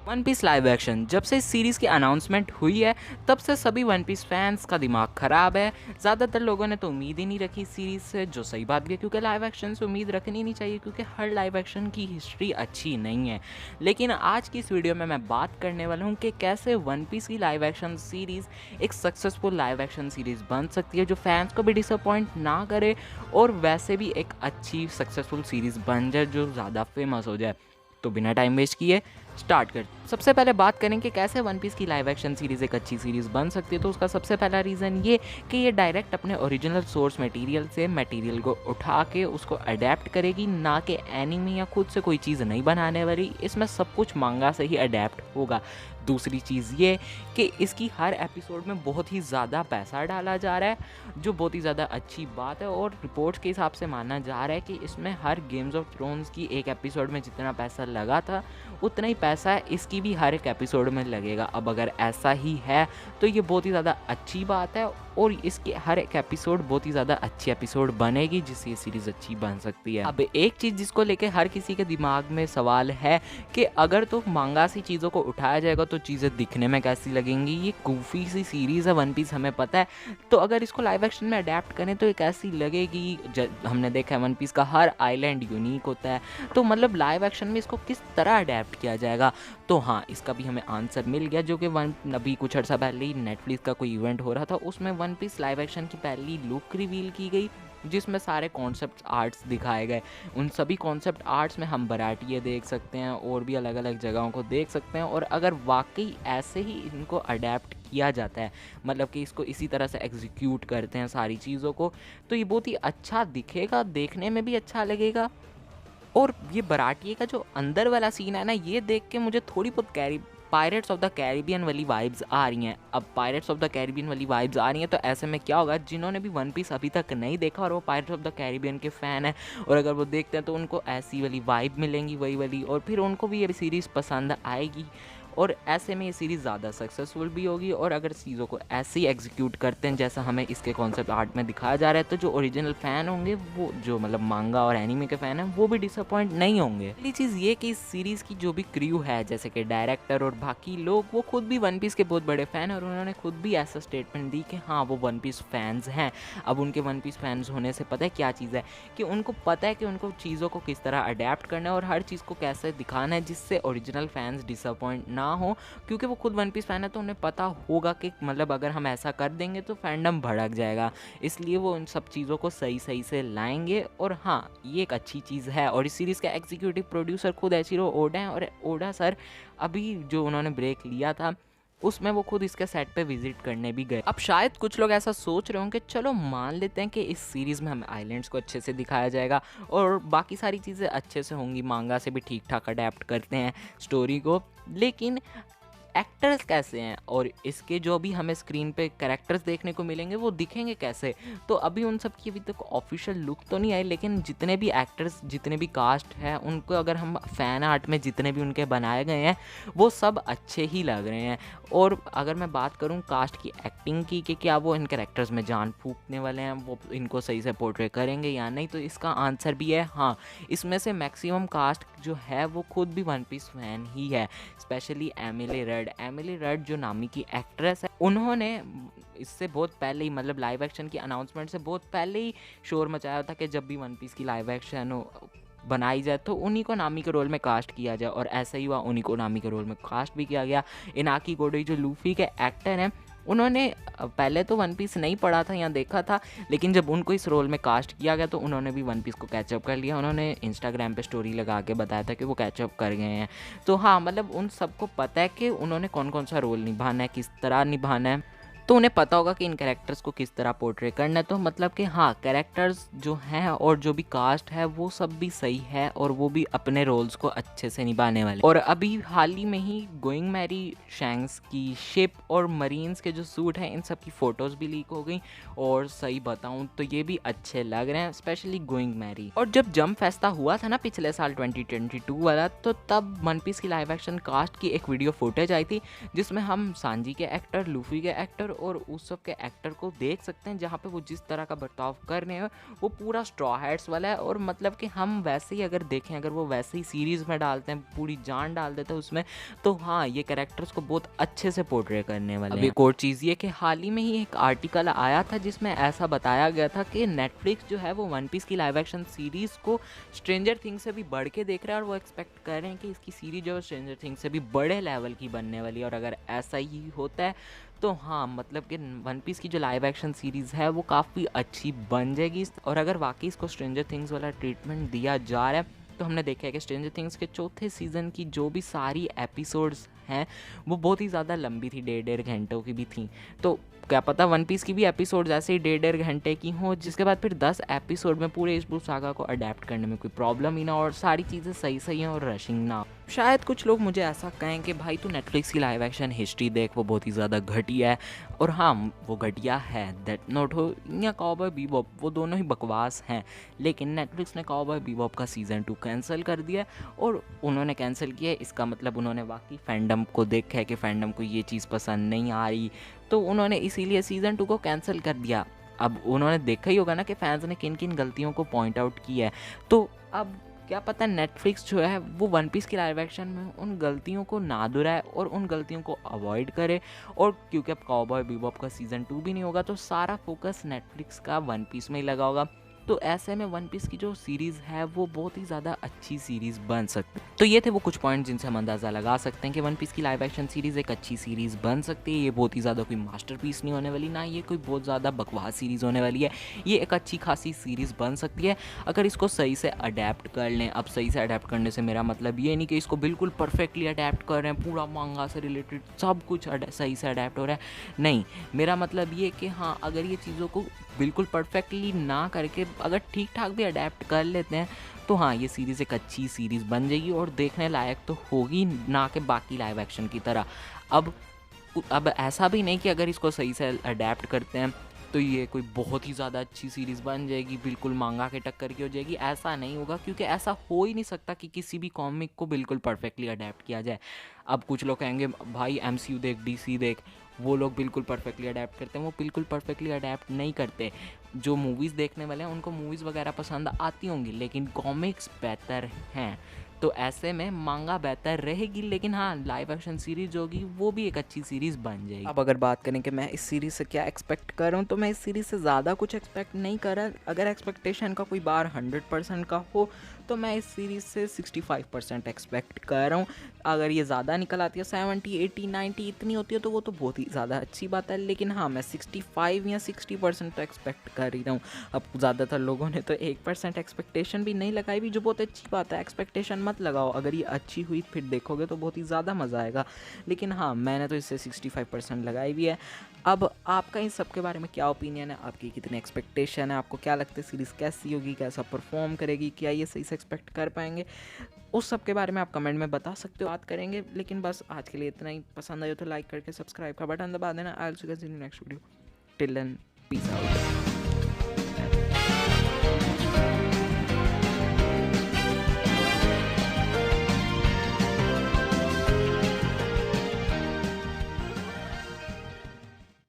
One piece live action जब से इस सीरीज़ की अनाउंसमेंट हुई है तब से सभी वन पीस फैंस का दिमाग ख़राब है। ज़्यादातर लोगों ने तो उम्मीद ही नहीं रखी इस सीरीज़ से, जो सही बात भी है क्योंकि लाइव एक्शन से उम्मीद रखनी नहीं चाहिए क्योंकि हर लाइव एक्शन की हिस्ट्री अच्छी नहीं है। लेकिन आज की इस वीडियो में मैं बात करने वाला हूँ कि कैसे वन पीस की लाइव एक्शन सीरीज़ एक सक्सेसफुल लाइव एक्शन सीरीज़ बन सकती है जो फैंस को भी डिसअपॉइंट ना करे और वैसे भी एक अच्छी सक्सेसफुल सीरीज़ बन जाए जो ज़्यादा फेमस हो जाए। तो बिना टाइम वेस्ट किए स्टार्ट कर। सबसे पहले बात करें कि कैसे वन पीस की लाइव एक्शन सीरीज़ एक अच्छी सीरीज़ बन सकती है, तो उसका सबसे पहला रीज़न ये कि ये डायरेक्ट अपने ओरिजिनल सोर्स मटेरियल से मटेरियल को उठा के उसको अडेप्ट करेगी, ना कि एनीमे या खुद से कोई चीज़ नहीं बनाने वाली। इसमें सब कुछ मांगा से ही अडेप्ट होगा। दूसरी चीज़ ये कि इसकी हर एपिसोड में बहुत ही ज़्यादा पैसा डाला जा रहा है, जो बहुत ही ज़्यादा अच्छी बात है। और रिपोर्ट्स के हिसाब से माना जा रहा है कि इसमें हर गेम्स ऑफ थ्रोन्स की एक एपिसोड में जितना पैसा लगा था उतना ही पैसा इसकी भी हर एक एपिसोड में लगेगा। अब अगर ऐसा ही है तो ये बहुत ही ज़्यादा अच्छी बात है और इसके हर एक एपिसोड बहुत ही ज़्यादा अच्छी एपिसोड बनेगी जिससे ये सीरीज़ अच्छी बन सकती है। अब एक चीज़ जिसको लेके हर किसी के दिमाग में सवाल है कि अगर तो मांगा सी चीज़ों को उठाया जाएगा तो चीज़ें दिखने में कैसी लगेंगी। ये गूफी सी सीरीज़ है वन पीस, हमें पता है, तो अगर इसको लाइव एक्शन में अडेप्ट करें तो ये कैसी लगेगी। हमने देखा है वन पीस का हर आइलैंड यूनिक होता है, तो मतलब लाइव एक्शन में इसको किस तरह अडेप्ट किया जाएगा। तो हाँ, इसका भी हमें आंसर मिल गया, जो कि अभी कुछ अर्सा पहले ही नेटफ्लिक्स का कोई इवेंट हो रहा था, उसमें वन पीस लाइव एक्शन की पहली लुक रिवील की गई जिसमें सारे कॉन्सेप्ट आर्ट्स दिखाए गए। उन सभी कॉन्सेप्ट आर्ट्स में हम वैरायटी देख सकते हैं और भी अलग अलग जगहों को देख सकते हैं। और अगर वाकई ऐसे ही इनको अडेप्ट किया जाता है, मतलब कि इसको इसी तरह से एग्जीक्यूट करते हैं सारी चीज़ों को, तो ये बहुत ही अच्छा दिखेगा, देखने में भी अच्छा लगेगा। और ये बराटिए का जो अंदर वाला सीन है ना, ये देख के मुझे थोड़ी बहुत पायरेट्स ऑफ द कैरिबियन वाली वाइब्स आ रही हैं। अब पायरेट्स ऑफ द कैरिबियन वाली वाइब्स आ रही हैं तो ऐसे में क्या होगा, जिन्होंने भी वन पीस अभी तक नहीं देखा और वो पायरेट्स ऑफ द कैरिबियन के फ़ैन हैं और अगर वो देखते हैं तो उनको ऐसी वाली वाइब मिलेंगी, वही वाली, और फिर उनको भी ये सीरीज़ पसंद आएगी और ऐसे में ये सीरीज़ ज़्यादा सक्सेसफुल भी होगी। और अगर चीज़ों को ऐसे ही एग्जीक्यूट करते हैं जैसा हमें इसके कॉन्सेप्ट आर्ट में दिखाया जा रहा है, तो जो ओरिजिनल फ़ैन होंगे, वो जो मतलब मांगा और एनीमे के फ़ैन हैं, वो भी डिसअपॉइंट नहीं होंगे। पहली चीज़ ये कि इस सीरीज़ की जो भी क्रू है, जैसे कि डायरेक्टर और बाकी लोग, वो खुद भी वन पीस के बहुत बड़े फ़ैन हैं और उन्होंने खुद भी ऐसा स्टेटमेंट दी कि हाँ, वो वन पीस फैंस हैं। अब उनके वन पीस फैंस होने से पता है क्या चीज़ है, कि उनको पता है कि उनको चीज़ों को किस तरह अडेप्ट करना है और हर चीज़ को कैसे दिखाना है जिससे ओरिजिनल फैंस डिसअपॉइंट ना हो, क्योंकि वो खुद वन पीस फ़ैन है तो उन्हें पता होगा कि मतलब अगर हम ऐसा कर देंगे तो फैंडम भड़क जाएगा। इसलिए वो उन सब चीज़ों को सही सही से लाएंगे और हाँ, ये एक अच्छी चीज़ है। और इस सीरीज़ का एग्जीक्यूटिव प्रोड्यूसर खुद एशिरो ओडा है और ओडा सर अभी जो उन्होंने ब्रेक लिया था उसमें वो खुद इसके सेट पे विजिट करने भी गए। अब शायद कुछ लोग ऐसा सोच रहे होंगे, चलो मान लेते हैं कि इस सीरीज़ में हमें आइलैंड्स को अच्छे से दिखाया जाएगा और बाकी सारी चीज़ें अच्छे से होंगी, मांगा से भी ठीक ठाक अडेप्ट करते हैं स्टोरी को, लेकिन एक्टर्स कैसे हैं और इसके जो भी हमें स्क्रीन पे कैरेक्टर्स देखने को मिलेंगे वो दिखेंगे कैसे। तो अभी उन सब की अभी तक ऑफिशियल लुक तो नहीं आई, लेकिन जितने भी एक्टर्स, जितने भी कास्ट है, उनको अगर हम फ़ैन आर्ट में जितने भी उनके बनाए गए हैं वो सब अच्छे ही लग रहे हैं। और अगर मैं बात करूं कास्ट की एक्टिंग की कि क्या वो इन कैरेक्टर्स में जान फूंकने वाले हैं, वो इनको सही से पोर्ट्रे करेंगे या नहीं, तो इसका आंसर भी है हाँ। इसमें से मैक्सिमम कास्ट जो है वो खुद भी वन पीस फैन ही है, स्पेशली एमिली रेड जो नामी की एक्ट्रेस है, उन्होंने इससे बहुत पहले ही, मतलब लाइव एक्शन की अनाउंसमेंट से बहुत पहले ही शोर मचाया था कि जब भी वन पीस की लाइव एक्शन बनाई जाए तो उन्हीं को नामी के रोल में कास्ट किया जाए, और ऐसा ही हुआ, उन्हीं को नामी के रोल में कास्ट भी किया गया। इनाकी गोडोई जो लूफी के एक्टर हैं, उन्होंने पहले तो वन पीस नहीं पढ़ा था या देखा था, लेकिन जब उनको इस रोल में कास्ट किया गया तो उन्होंने भी वन पीस को कैचअप कर लिया। उन्होंने इंस्टाग्राम पे स्टोरी लगा के बताया था कि वो कैचअप कर गए हैं। तो हाँ, मतलब उन सबको पता है कि उन्होंने कौन कौन सा रोल निभाना है, किस तरह निभाना है, तो उन्हें पता होगा कि इन कैरेक्टर्स को किस तरह पोर्ट्रे करना है। तो मतलब कि हाँ, कैरेक्टर्स जो हैं और जो भी कास्ट है वो सब भी सही है और वो भी अपने रोल्स को अच्छे से निभाने वाले। और अभी हाल ही में ही गोइंग मैरी शैंक्स की शिप और मरीन्स के जो सूट हैं, इन सब की फ़ोटोज़ भी लीक हो गई और सही बताऊँ तो ये भी अच्छे लग रहे हैं, स्पेशली गोइंग मैरी। और जब जंप फेस्टा हुआ था ना पिछले साल 2022 वाला, तो तब वन पीस की लाइव एक्शन कास्ट की एक वीडियो फुटेज आई थी जिसमें हम सांजी के एक्टर, लूफी के एक्टर और उस सब के एक्टर को देख सकते हैं, जहाँ पे वो जिस तरह का बर्ताव कर रहे हैं वो पूरा स्ट्रॉ हैट्स वाला है। और मतलब कि हम वैसे ही अगर देखें, अगर वो वैसे ही सीरीज़ में डालते हैं, पूरी जान डाल देते हैं उसमें, तो हाँ ये कैरेक्टर्स को बहुत अच्छे से पोर्ट्रे करने वाले हैं। अब एक और चीज़ ये कि हाल ही में ही एक आर्टिकल आया था जिसमें ऐसा बताया गया था कि नेटफ्लिक्स जो है वो वन पीस की लाइव एक्शन सीरीज़ को स्ट्रेंजर थिंग्स से भी बढ़ के देख रहा है, और वो एक्सपेक्ट कर रहे हैं कि इसकी सीरीज जो है स्ट्रेंजर थिंग्स से भी बड़े लेवल की बनने वाली है। और अगर ऐसा ही होता है तो हाँ मतलब कि वन पीस की जो लाइव एक्शन सीरीज़ है वो काफ़ी अच्छी बन जाएगी। और अगर वाकई इसको स्ट्रेंजर थिंग्स वाला ट्रीटमेंट दिया जा रहा है, तो हमने देखा है कि स्ट्रेंजर थिंग्स के चौथे सीज़न की जो भी सारी एपिसोड्स हैं वो बहुत ही ज़्यादा लंबी थी, 1.5 घंटों की भी थी। तो क्या पता वन पीस की भी एपिसोड्स ऐसे ही 1.5 घंटे की हों, जिसके बाद फिर 10 एपिसोड में पूरे इस सागा को अडेप्ट करने में कोई प्रॉब्लम ही ना, और सारी चीज़ें सही सही हैं और रशिंग ना हो। शायद कुछ लोग मुझे ऐसा कहें कि भाई तू नेटफ्लिक्स की लाइव एक्शन हिस्ट्री देख, वो बहुत ही ज़्यादा घटिया है। और हाँ वो घटिया है, दैट नोट हो या कॉबॉय बीबॉप, वो दोनों ही बकवास हैं। लेकिन नेटफ्लिक्स ने कॉबॉय बीबॉप का सीज़न 2 कैंसिल कर दिया, और उन्होंने कैंसिल किया इसका मतलब उन्होंने वाकई फैंडम को देखा है कि फैंडम को ये चीज़ पसंद नहीं आ रही, तो उन्होंने इसीलिए सीज़न 2 को कैंसिल कर दिया। अब उन्होंने देखा ही होगा ना कि फैंस ने किन किन गलतियों को पॉइंट आउट किया है, तो अब क्या पता नेटफ्लिक्स जो है वो वन पीस की लाइव एक्शन में उन गलतियों को ना दोहराए और उन गलतियों को अवॉइड करे। और क्योंकि अब कॉबॉय बीबॉप का सीज़न 2 भी नहीं होगा, तो सारा फोकस नेटफ्लिक्स का वन पीस में ही लगा होगा। तो ऐसे में वन पीस की जो सीरीज़ है वो बहुत ही ज़्यादा अच्छी सीरीज़ बन सकती है। तो ये थे वो कुछ पॉइंट्स जिनसे हम अंदाज़ा लगा सकते हैं कि वन पीस की लाइव एक्शन सीरीज़ एक अच्छी सीरीज़ बन सकती है। ये बहुत ही ज़्यादा कोई मास्टरपीस नहीं होने वाली, ना ये कोई बहुत ज़्यादा बकवास सीरीज़ होने वाली है। ये एक अच्छी खासी सीरीज़ बन सकती है अगर इसको सही से अडेप्ट कर लें। अब सही से अडेप्ट करने से मेरा मतलब ये नहीं कि इसको बिल्कुल परफेक्टली अडेप्ट कर रहे हैं, पूरा मांगा से रिलेटेड सब कुछ सही से अडेप्ट हो रहा है, नहीं। मेरा मतलब ये कि हाँ अगर ये चीज़ों को बिल्कुल परफेक्टली ना करके अगर ठीक ठाक भी अडेप्ट कर लेते हैं, तो हाँ ये सीरीज़ एक अच्छी सीरीज़ बन जाएगी और देखने लायक तो होगी, ना कि बाकी लाइव एक्शन की तरह। अब ऐसा भी नहीं कि अगर इसको सही से अडेप्ट करते हैं तो ये कोई बहुत ही ज़्यादा अच्छी सीरीज़ बन जाएगी, बिल्कुल मांगा के टक्कर की हो जाएगी, ऐसा नहीं होगा, क्योंकि ऐसा हो ही नहीं सकता कि किसी भी कॉमिक को बिल्कुल परफेक्टली अडेप्ट किया जाए। अब कुछ लोग कहेंगे भाई एमसीयू देख, डीसी देख, वो लोग बिल्कुल परफेक्टली अडेप्ट करते हैं, वो बिल्कुल परफेक्टली अडेप्ट नहीं करते। जो मूवीज़ देखने वाले हैं उनको मूवीज़ वगैरह पसंद आती होंगी, लेकिन कॉमिक्स बेहतर हैं, तो ऐसे में मांगा बेहतर रहेगी। लेकिन हाँ लाइव एक्शन सीरीज़ होगी वो भी एक अच्छी सीरीज़ बन जाएगी। अब अगर बात करें कि मैं इस सीरीज़ से क्या एक्सपेक्ट कर रहा हूँ, तो मैं इस सीरीज़ से ज़्यादा कुछ एक्सपेक्ट नहीं कर रहा। अगर एक्सपेक्टेशन का कोई बार 100% का हो, तो मैं इस सीरीज़ से 65% एक्सपेक्ट कर रहा हूँ। अगर ये ज़्यादा निकल आती है 70, 80, 90 इतनी होती है तो वो तो बहुत ही ज़्यादा अच्छी बात है। लेकिन हाँ मैं 65 या 60% तो एक्सपेक्ट कर ही रहा हूँ। अब ज़्यादातर लोगों ने तो 1% एक्सपेक्टेशन भी नहीं लगाई भी, जो बहुत अच्छी बात है। एक्सपेक्टेशन मत लगाओ, अगर ये अच्छी हुई फिर देखोगे तो बहुत ही ज़्यादा मज़ा आएगा। लेकिन हाँ मैंने तो इससे 65% लगाई भी है। अब आपका इन सब के बारे में क्या ओपिनियन है, आपकी कितनी एक्सपेक्टेशन है, आपको क्या लगता है सीरीज़ कैसी होगी, कैसा परफॉर्म करेगी, क्या ये सही से एक्सपेक्ट कर पाएंगे, उस सब के बारे में आप कमेंट में बता सकते हो, बात करेंगे। लेकिन बस आज के लिए इतना ही। पसंद आए तो लाइक करके सब्सक्राइब का बटन दबा देना। I will see you guys in next video. Till then peace out.